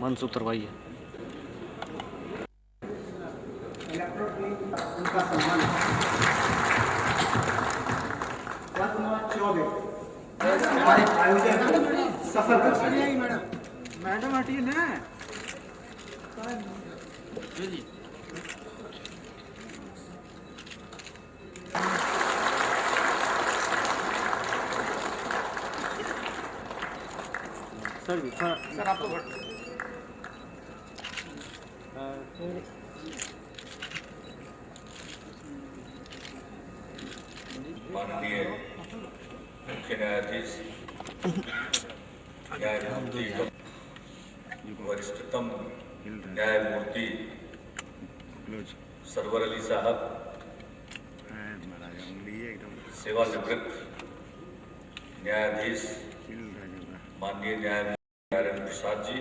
मंच उतरवाइए। उनका सम्मान हमारे आयोजन सफल कर सके। मैडम हटिए ना। सर आप तो माननीय मुख्य न्यायाधीश न्यायमूर्ति वरिष्ठतम न्यायमूर्ति सरवर अली साहब, सेवानिवृत्त न्यायाधीश माननीय न्यायमूर्ति नारायण प्रसाद जी,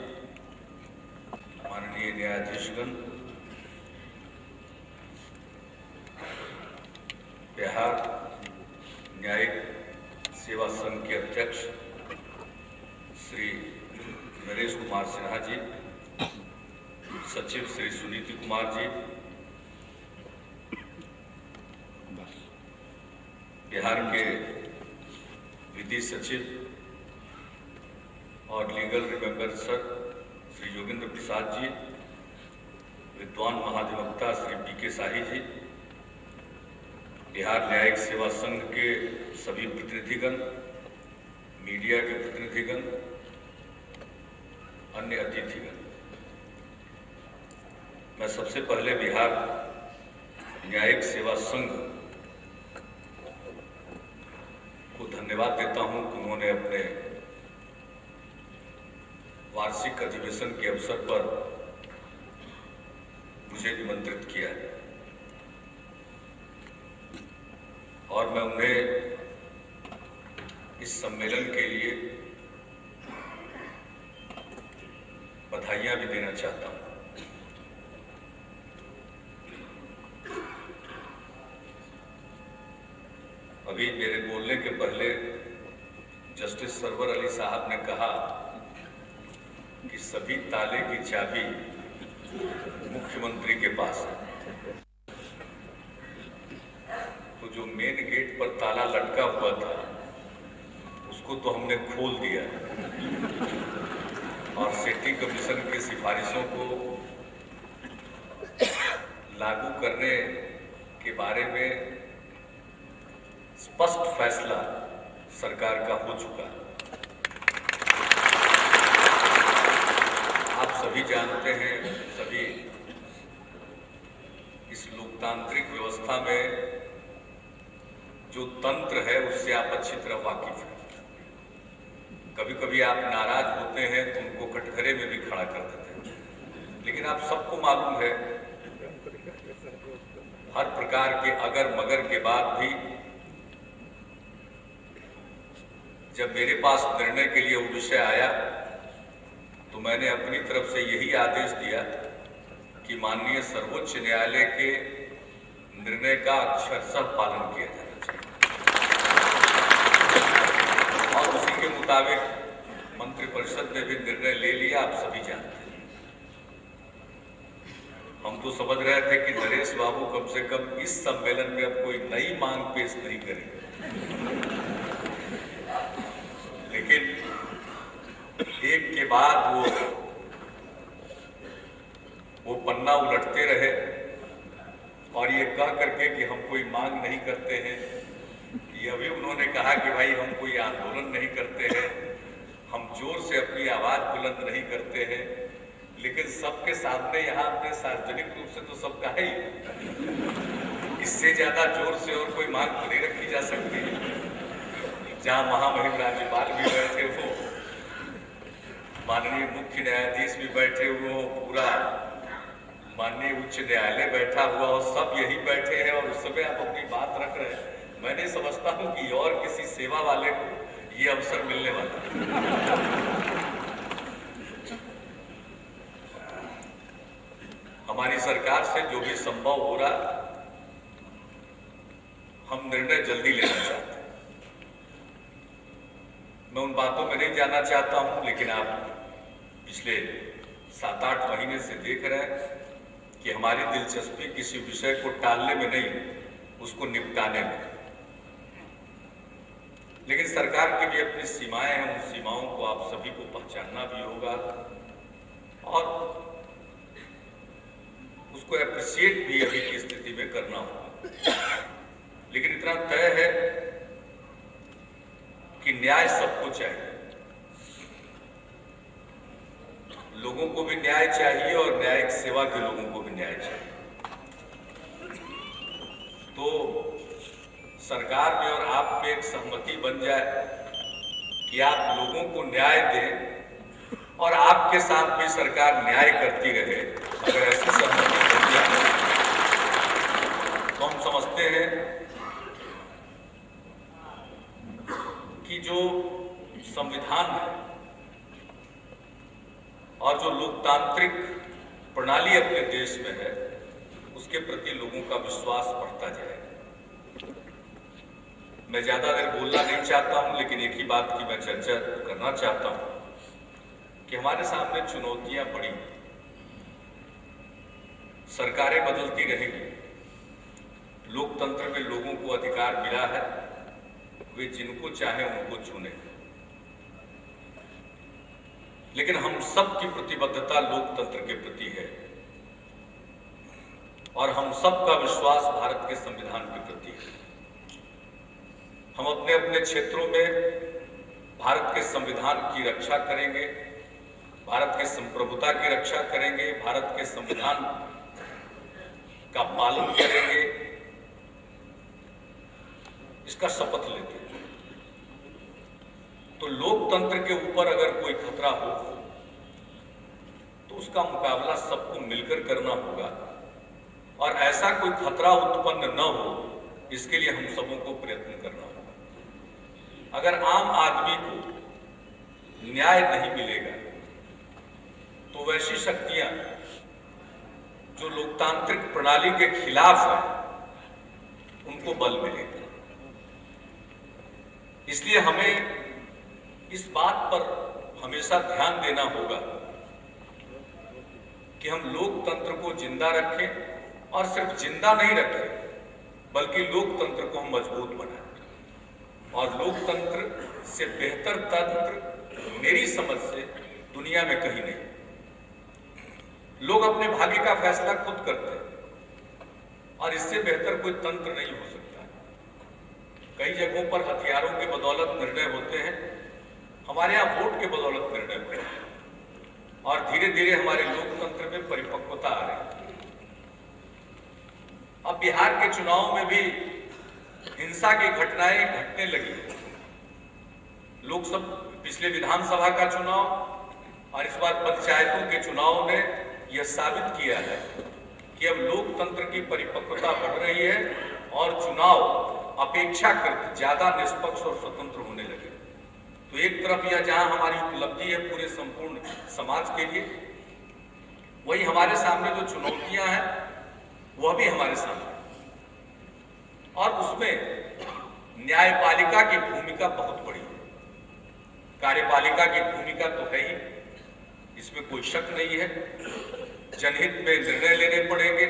माननीय न्यायाधीशगण, बिहार न्यायिक सेवा संघ के अध्यक्ष श्री नरेश कुमार सिन्हा जी, सचिव श्री सुनीति कुमार जी, बिहार के विधि सचिव और legal remembrancer sir Shri Yogendra Prasad ji, विद्वान महाधिवक्ता श्री पी.के. शाही जी, बिहार न्यायिक सेवा संघ के सभी प्रतिनिधिगण, मीडिया के प्रतिनिधिगण, अन्य अतिथिगण, मैं सबसे पहले बिहार न्यायिक सेवा संघ को धन्यवाद देता हूं कि उन्होंने अपने वार्षिक अधिवेशन के अवसर पर मुझे निमंत्रित किया है और मैं उन्हें इस सम्मेलन के लिए बधाइयां भी देना चाहता हूं। अभी मेरे बोलने के पहले जस्टिस सरवर अली साहब ने कहा कि सभी ताले की चाबी मुख्यमंत्री के पास है, तो जो मेन गेट पर ताला लटका हुआ था उसको तो हमने खोल दिया और सिटी कमीशन की सिफारिशों को लागू करने के बारे में स्पष्ट फैसला सरकार का हो चुका है। आप सभी जानते हैं, सभी इस लोकतांत्रिक व्यवस्था में जो तंत्र है उससे आप अच्छी तरह वाकिफ हैं। कभी कभी आप नाराज होते हैं तो उनको कटघरे में भी खड़ा कर देते हैं, लेकिन आप सबको मालूम है हर प्रकार के अगर मगर के बाद भी जब मेरे पास निर्णय के लिए वो विषय आया तो मैंने अपनी तरफ से यही आदेश दिया कि माननीय सर्वोच्च न्यायालय के निर्णय का अक्षरशः पालन किया जाना चाहिए और उसी के मुताबिक मंत्रिपरिषद ने भी निर्णय ले लिया। आप सभी जानते हैं, हम तो समझ रहे थे कि नरेश बाबू कम से कम इस सम्मेलन में अब कोई नई मांग पेश नहीं करेंगे, लेकिन एक के बाद वो पन्ना उलटते रहे और ये कह करके कि हम कोई मांग नहीं करते हैं, ये अभी उन्होंने कहा कि भाई हम कोई आंदोलन नहीं करते हैं, हम जोर से अपनी आवाज बुलंद नहीं करते हैं, लेकिन सबके सामने यहाँ अपने सार्वजनिक रूप से तो सब कहा ही, इससे ज्यादा जोर से और कोई मांग नहीं रखी जा सकती। जहाँ महामहिम राज्यपाल भी बैठे हो, माननीय मुख्य न्यायाधीश भी बैठे हुए हो, पूरा माननीय उच्च न्यायालय बैठा हुआ हो, सब यही बैठे हैं और उस समय आप अपनी बात रख रहे हैं। मैं नहीं समझता हूँ कि और किसी सेवा वाले को ये अवसर मिलने वाला है। हमारी सरकार से जो भी संभव हो रहा, हम निर्णय जल्दी लेना चाहते हैं। मैं उन बातों में नहीं जाना चाहता हूं, लेकिन आप पिछले 7-8 महीने से देख रहे हैं कि हमारी दिलचस्पी किसी विषय को टालने में नहीं, उसको निपटाने में। लेकिन सरकार की भी अपनी सीमाएं हैं, उन सीमाओं को आप सभी को पहचानना भी होगा और उसको एप्रिशिएट भी अभी की स्थिति में करना होगा। लेकिन इतना तय है कि न्याय सबको चाहिए, लोगों को भी न्याय चाहिए और न्यायिक सेवा के लोगों को भी न्याय चाहिए। तो सरकार में और आप में एक सहमति बन जाए कि आप लोगों को न्याय दें और आपके साथ भी सरकार न्याय करती रहे। अगर ऐसी सहमति बन जाए तो हम समझते हैं कि जो संविधान है और जो लोकतांत्रिक प्रणाली अपने देश में है, उसके प्रति लोगों का विश्वास बढ़ता जाएगा। मैं ज्यादा देर बोलना नहीं चाहता हूं, लेकिन एक ही बात की मैं चर्चा करना चाहता हूं कि हमारे सामने चुनौतियां बड़ी, सरकारें बदलती रहेंगी, लोकतंत्र में लोगों को अधिकार मिला है, वे जिनको चाहे उनको चुने। लेकिन हम सब की प्रतिबद्धता लोकतंत्र के प्रति है और हम सब का विश्वास भारत के संविधान के प्रति है। हम अपने अपने क्षेत्रों में भारत के संविधान की रक्षा करेंगे, भारत के संप्रभुता की रक्षा करेंगे, भारत के संविधान का पालन करेंगे, इसका शपथ लेते हैं। तो लोकतंत्र के ऊपर अगर कोई खतरा हो तो उसका मुकाबला सबको मिलकर करना होगा और ऐसा कोई खतरा उत्पन्न न हो, इसके लिए हम सबों को प्रयत्न करना होगा। अगर आम आदमी को न्याय नहीं मिलेगा तो वैसी शक्तियां जो लोकतांत्रिक प्रणाली के खिलाफ है उनको बल मिलेगा। इसलिए हमें इस बात पर हमेशा ध्यान देना होगा कि हम लोकतंत्र को जिंदा रखें और सिर्फ जिंदा नहीं रखें बल्कि लोकतंत्र को हम मजबूत बनाएं। और लोकतंत्र से बेहतर तंत्र मेरी समझ से दुनिया में कहीं नहीं। लोग अपने भाग्य का फैसला खुद करते हैं और इससे बेहतर कोई तंत्र नहीं हो सकता। कई जगहों पर हथियारों के बदौलत निर्णय होते हैं, हमारे यहाँ वोट के बदौलत निर्णय हुए हैं और धीरे धीरे हमारे लोकतंत्र में परिपक्वता आ रही है। अब बिहार के चुनाव में भी हिंसा की घटनाएं घटने लगी। लोकसभा, पिछले विधानसभा का चुनाव और इस बार पंचायतों के चुनाव ने यह साबित किया है कि अब लोकतंत्र की परिपक्वता बढ़ रही है और चुनाव अपेक्षाकृत ज्यादा निष्पक्ष और स्वतंत्र होने लगे। तो एक तरफ यह जहां हमारी उपलब्धि है पूरे संपूर्ण समाज के लिए, वही हमारे सामने जो चुनौतियां हैं वह भी हमारे सामने, और उसमें न्यायपालिका की भूमिका बहुत बड़ी है। कार्यपालिका की भूमिका तो है ही, इसमें कोई शक नहीं है। जनहित में निर्णय लेने पड़ेंगे,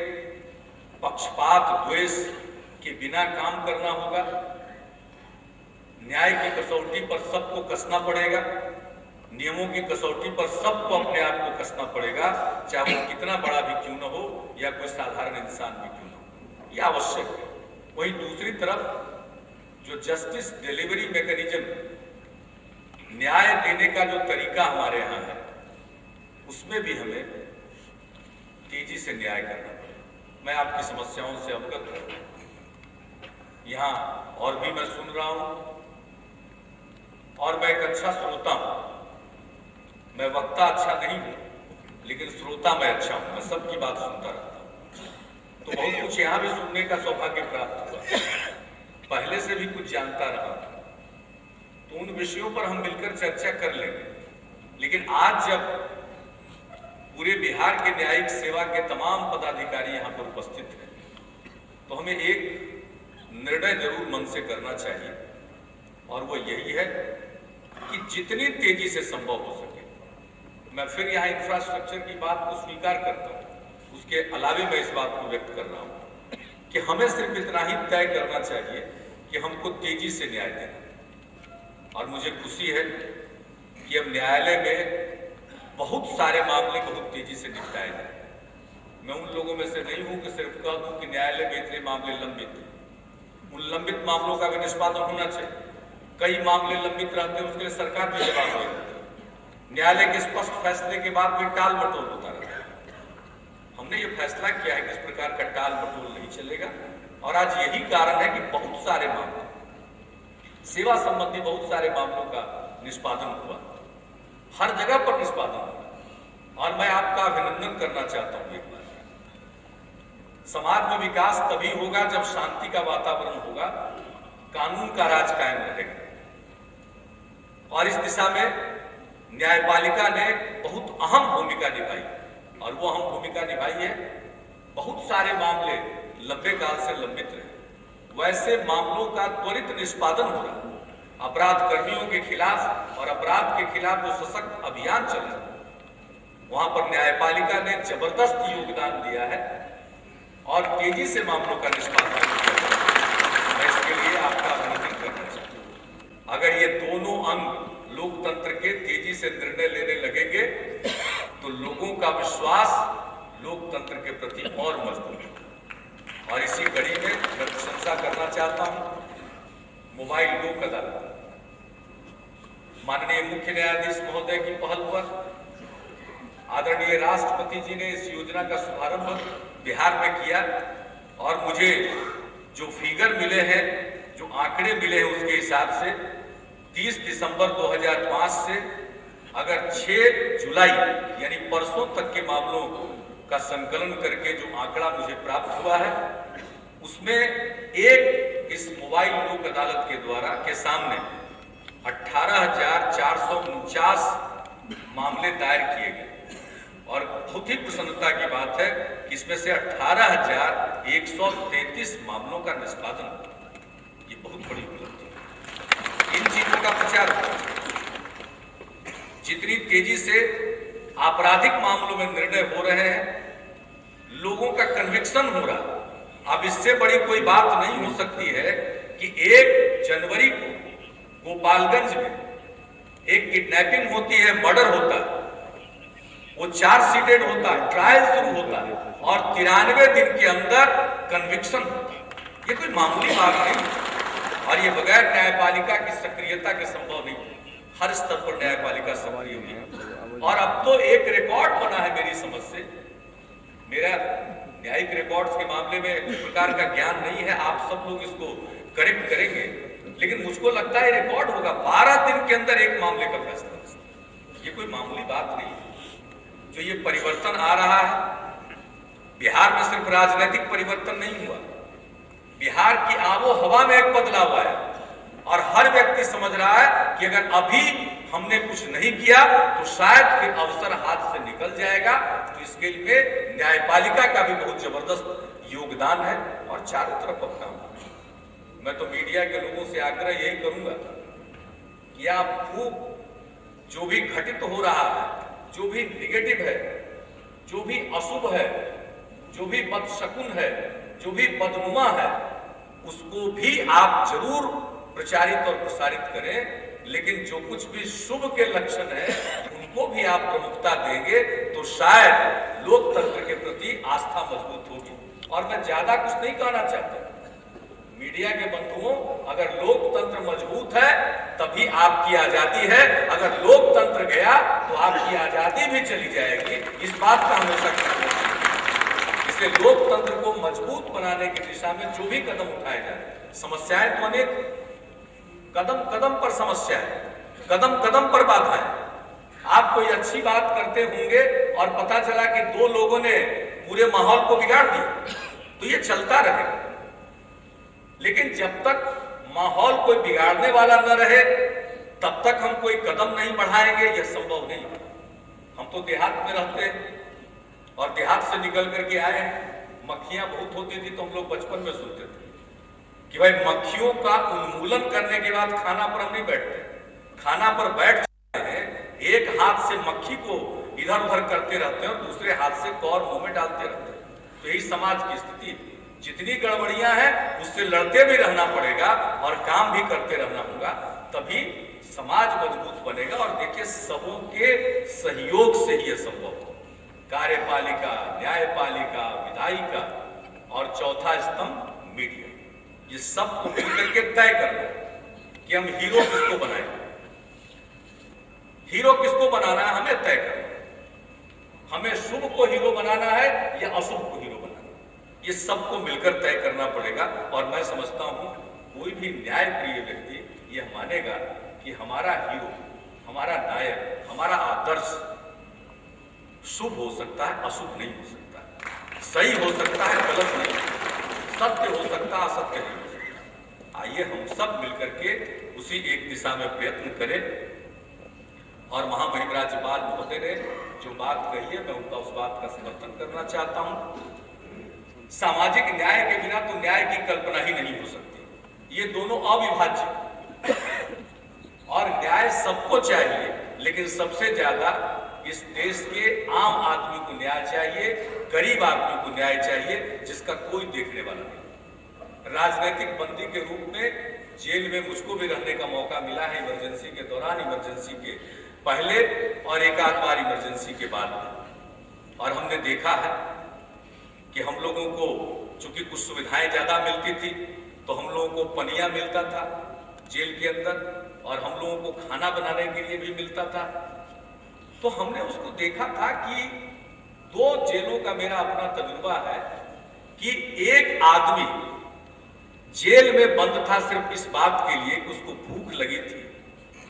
पक्षपात द्वेष के बिना काम करना होगा, न्याय की कसौटी पर सबको कसना पड़ेगा, नियमों की कसौटी पर सबको अपने आप को कसना पड़ेगा, चाहे वो कितना बड़ा भी क्यों न हो या कोई साधारण इंसान भी क्यों न हो, यह आवश्यक है। वहीं दूसरी तरफ जो जस्टिस डिलीवरी मैकेनिज्म, न्याय देने का जो तरीका हमारे यहाँ है, उसमें भी हमें तेजी से न्याय करना पड़ेगा। मैं आपकी समस्याओं से अवगत हूं, यहाँ और भी मैं सुन रहा हूं और मैं एक अच्छा श्रोता हूं। मैं वक्ता अच्छा नहीं हूं, लेकिन श्रोता मैं अच्छा हूं, मैं सबकी बात सुनता रहता हूं। तो बहुत कुछ यहाँ भी सुनने का सौभाग्य प्राप्त हुआ, पहले से भी कुछ जानता रहा, तो उन विषयों पर हम मिलकर चर्चा कर लेंगे। लेकिन आज जब पूरे बिहार के न्यायिक सेवा के तमाम पदाधिकारी यहाँ पर उपस्थित हैं, तो हमें एक निर्णय जरूर मन से करना चाहिए, और वो यही है कि जितनी तेजी से संभव हो सके मैं फिर यहाँ इंफ्रास्ट्रक्चर की बात को स्वीकार करता हूँ, उसके अलावे मैं इस बात को व्यक्त कर रहा हूँ कि हमें सिर्फ इतना ही तय करना चाहिए कि हमको तेजी से न्याय देना। और मुझे खुशी है कि अब न्यायालय में बहुत सारे मामले बहुत तेजी से निपटाए जाए। मैं उन लोगों में से नहीं हूं कि सिर्फ कह दूं कि न्यायालय में इतने मामले लंबित हैं। उन लंबित मामलों का भी निष्पादन होना चाहिए। कई मामले लंबित रहते हैं, उसके लिए सरकार भी जवाब देती। न्यायालय के स्पष्ट फैसले के बाद भी टाल मटोल होता रहता है। हमने ये फैसला किया है कि इस प्रकार का टाल मटोल नहीं चलेगा। और आज यही कारण है कि बहुत सारे मामले, सेवा संबंधी बहुत सारे मामलों का निष्पादन हुआ, हर जगह पर निष्पादन हुआ। और मैं आपका अभिनंदन करना चाहता हूं। एक बार समाज में विकास तभी होगा जब शांति का वातावरण होगा, कानून का राज कायम रहेगा। और इस दिशा में न्यायपालिका ने बहुत अहम भूमिका निभाई, और वो अहम भूमिका निभाई है। बहुत सारे मामले लंबे काल से लंबित रहे, वैसे मामलों का त्वरित निष्पादन हो रहा। अपराध कर्मियों के खिलाफ और अपराध के खिलाफ जो सशक्त अभियान चला, वहां पर न्यायपालिका ने जबरदस्त योगदान दिया है और तेजी से मामलों का निष्पादन किया। मैं इसके लिए आपका अभिनंदन करना चाहता हूं। अगर ये दोनों अंग लोकतंत्र के तेजी से निर्णय लेने लगेंगे तो लोगों का विश्वास लोकतंत्र के प्रति और मजबूत होगा। और इसी कड़ी में मैं प्रशंसा करना चाहता हूं मोबाइल लोक अदालत, माननीय मुख्य न्यायाधीश महोदय की पहल पर आदरणीय राष्ट्रपति जी ने इस योजना का शुभारंभ बिहार में किया। और मुझे जो फिगर मिले हैं, जो आंकड़े मिले हैं, उसके हिसाब से 30 दिसंबर 2005 से अगर 6 जुलाई यानी परसों तक के मामलों का संकलन करके जो आंकड़ा मुझे प्राप्त हुआ है, उसमें एक इस मोबाइल लोक अदालत के द्वारा के सामने 18,449 मामले दायर किए गए। और बहुत ही प्रसन्नता की बात है कि इसमें से 18,133 मामलों का निष्पादन हुआ। ये बहुत बड़ी उपलब्धि है। इन चीजों का प्रचार हुआ। जितनी तेजी से आपराधिक मामलों में निर्णय हो रहे हैं, लोगों का कन्विक्शन हो रहा, अब इससे बड़ी कोई बात नहीं हो सकती है कि 1 जनवरी को गोपालगंज में एक किडनैपिंग होती है, मर्डर होता है, वो चार्जशीटेड होता है, ट्रायल शुरू होता है और 93 दिन के अंदर कन्विक्शन होता है। ये कोई मामूली बात नहीं। और ये बगैर न्यायपालिका की सक्रियता के संभव नहीं। हर स्तर पर न्यायपालिका सक्रिय हुई है। और अब तो एक रिकॉर्ड बना है मेरी समझ से। मेरा न्यायिक रिकॉर्ड्स के मामले में इस प्रकार का ज्ञान नहीं है, आप सब लोग इसको करेक्ट करेंगे, लेकिन मुझको लगता है रिकॉर्ड होगा 12 दिन के अंदर एक मामले का फैसला। ये कोई मामूली बात नहीं। जो ये परिवर्तन आ रहा है, बिहार में सिर्फ राजनीतिक परिवर्तन नहीं हुआ, बिहार की आबो हवा में एक बदलाव आया। और हर व्यक्ति समझ रहा है कि अगर अभी हमने कुछ नहीं किया तो शायद फिर अवसर हाथ से निकल जाएगा। तो इसके लिए न्यायपालिका का भी बहुत जबरदस्त योगदान है और चारों तरफ अपना। मैं तो मीडिया के लोगों से आग्रह यही करूंगा कि आप खूब जो भी घटित हो रहा है, जो भी निगेटिव है, जो भी अशुभ है, जो भी बदशकुन है, जो भी बदनुमा है, उसको भी आप जरूर प्रचारित और प्रसारित करें। लेकिन जो कुछ भी शुभ के लक्षण है उनको भी आप प्रमुखता देंगे तो शायद लोकतंत्र के प्रति आस्था मजबूत होगी। और मैं ज्यादा कुछ नहीं कहना चाहता। मीडिया के बंधुओं, अगर लोकतंत्र मजबूत है तभी आपकी आजादी है। अगर लोकतंत्र गया तो आपकी आजादी भी चली जाएगी। इस बात का हमेशा ख्याल रखें। इसलिए लोकतंत्र को मजबूत बनाने की दिशा में जो भी कदम उठाए जाए, समस्याएं तो अनेक, कदम कदम पर समस्या है, कदम कदम पर बाधाएं। आप कोई अच्छी बात करते होंगे और पता चला कि 2 लोगों ने पूरे माहौल को बिगाड़ दिया, तो ये चलता रहेगा। लेकिन जब तक माहौल कोई बिगाड़ने वाला न रहे तब तक हम कोई कदम नहीं बढ़ाएंगे, यह संभव नहीं। हम तो देहात में रहते हैं और देहात से निकल करके आए हैं। मक्खियां बहुत होती थी तो हम लोग बचपन में सुनते थे कि भाई मक्खियों का उन्मूलन करने के बाद खाना पर हम नहीं बैठते। खाना पर बैठ जाते हैं, एक हाथ से मक्खी को इधर उधर करते रहते हैं और दूसरे हाथ से कौर मुंह में डालते रहते हैं। तो यही समाज की स्थिति है। जितनी गड़बड़ियां हैं उससे लड़ते भी रहना पड़ेगा और काम भी करते रहना होगा, तभी समाज मजबूत बनेगा। और देखिए, सबों के सहयोग से ही यह संभव हो। कार्यपालिका, न्यायपालिका, विधायिका और चौथा स्तंभ मीडिया, ये सब को मिलकर के तय करना है कि हम हीरो किसको बनाएंगे। हीरो किसको बनाना है हमें तय करना है। हमें शुभ को हीरो बनाना है या अशुभ को हीरो बनाना है, ये सबको मिलकर तय करना पड़ेगा। और मैं समझता हूं कोई भी न्यायप्रिय व्यक्ति यह मानेगा कि हमारा हीरो, हमारा नायक, हमारा आदर्श शुभ हो सकता है, अशुभ नहीं हो सकता, सही हो सकता है, गलत नहीं हो सकता, सत्य हो सकता है, असत्य नहीं हो सकता। आइए हम सब मिलकर के उसी एक दिशा में प्रयत्न करें। और महामहिम राज्यपाल महोदय ने जो बात कही है, मैं उनका उस बात का समर्थन करना चाहता हूं। सामाजिक न्याय के बिना तो न्याय की कल्पना ही नहीं हो सकती। ये दोनों अविभाज्य, और न्याय सबको चाहिए, लेकिन सबसे ज्यादा इस देश के आम आदमी को न्याय चाहिए, गरीब आदमी को न्याय चाहिए, जिसका कोई देखने वाला नहीं। राजनीतिक बंदी के रूप में जेल में मुझको भी रहने का मौका मिला है, इमरजेंसी के दौरान, इमरजेंसी के पहले और एक आध बार इमरजेंसी के बाद में। और हमने देखा है कि हम लोगों को चूंकि कुछ सुविधाएं ज्यादा मिलती थी, तो हम लोगों को पनिया मिलता था जेल के अंदर, और हम लोगों को खाना बनाने के लिए भी मिलता था। तो हमने उसको देखा था कि 2 जेलों का मेरा अपना तजुर्बा है कि एक आदमी जेल में बंद था सिर्फ इस बात के लिए कि उसको भूख लगी थी,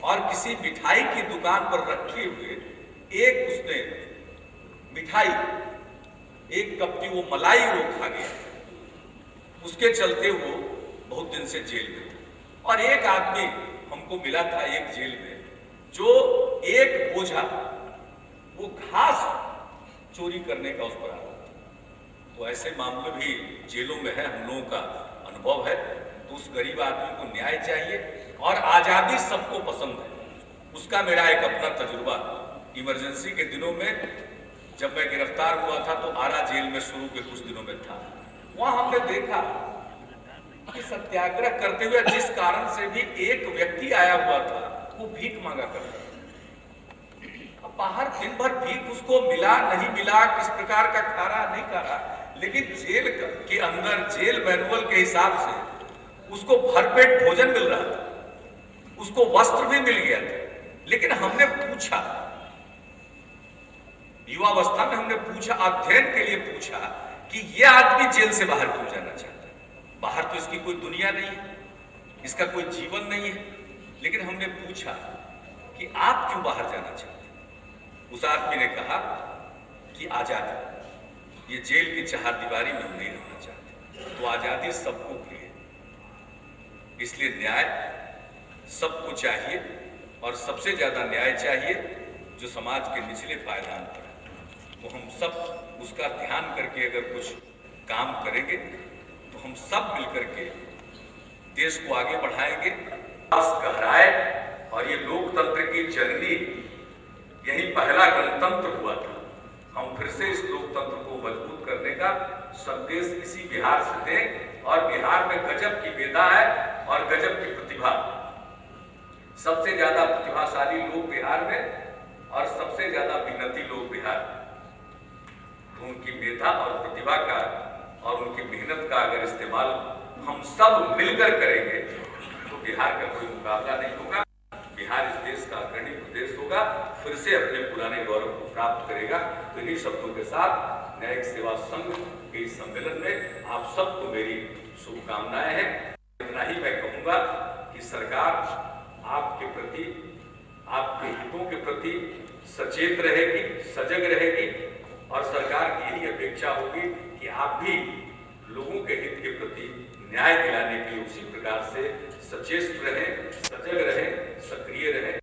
और किसी मिठाई की दुकान पर रखे हुए एक उसने मिठाई, एक कप की वो मलाई वो खा गया। उसके चलते वो बहुत दिन से जेल में था। और एक आदमी हमको मिला था एक जेल में, जो एक बोझा वो घास चोरी करने का उस पर आरोप था। तो ऐसे मामले भी जेलों में है, हम लोगों का अनुभव है। तो उस गरीब आदमी को न्याय चाहिए, और आजादी सबको पसंद है। उसका मेरा एक अपना तजुर्बा इमरजेंसी के दिनों में, जब मैं गिरफ्तार हुआ था तो आरा जेल में शुरू के कुछ दिनों में था। वहां हमने देखा कि सत्याग्रह करते हुए जिस कारण से भी एक व्यक्ति आया हुआ था, वो भीख मांगा करता था। अब बाहर दिन भर भीख उसको मिला नहीं मिला, किस प्रकार का खा रहा नहीं खा रहा, लेकिन जेल के अंदर जेल मैनुअल के हिसाब से उसको भरपेट भोजन मिल रहा था, उसको वस्त्र भी मिल गया था। लेकिन हमने पूछा, युवावस्था में हमने पूछा, अध्ययन के लिए पूछा कि यह आदमी जेल से बाहर क्यों जाना चाहता है। बाहर तो इसकी कोई दुनिया नहीं है, इसका कोई जीवन नहीं है, लेकिन हमने पूछा कि आप क्यों बाहर जाना चाहते हैं। उस आदमी ने कहा कि आजादी, ये जेल की चहारदीवारी में हम नहीं रहना चाहते। तो आजादी सबको प्रिय है, इसलिए न्याय सबको चाहिए, और सबसे ज्यादा न्याय चाहिए जो समाज के निचले पायदान पर है। तो हम सब उसका ध्यान करके अगर कुछ काम करेंगे तो हम सब मिलकर के देश को आगे बढ़ाएंगे, गहराए। और ये लोकतंत्र की जननी, यही पहला गणतंत्र हुआ था। हम फिर से इस लोकतंत्र को मजबूत करने का संदेश इसी बिहार से दें। और बिहार में गजब की वेदा है और गजब की प्रतिभा। सबसे ज्यादा प्रतिभाशाली लोग बिहार में और सबसे ज्यादा विनती लोग बिहार में। तो उनकी मेधा और प्रतिभा का और उनकी मेहनत का अगर इस्तेमाल हम सब मिलकर करेंगे तो बिहार का कोई मुकाबला नहीं होगा। बिहार इस देश का अग्रणी प्रदेश होगा, फिर से अपने पुराने गौरव को प्राप्त करेगा। तो इन्हीं शब्दों के साथ न्यायिक सेवा संघ के इस सम्मेलन में आप सबको मेरी शुभकामनाएं हैं। इतना ही मैं कहूंगा कि सरकार आपके प्रति, आपके हितों के प्रति सचेत रहेगी, सजग रहेगी, और सरकार की यही अपेक्षा होगी कि आप भी लोगों के हित के प्रति न्याय दिलाने के लिए उसी प्रकार से सचेत रहें, सजग रहें, सक्रिय रहें।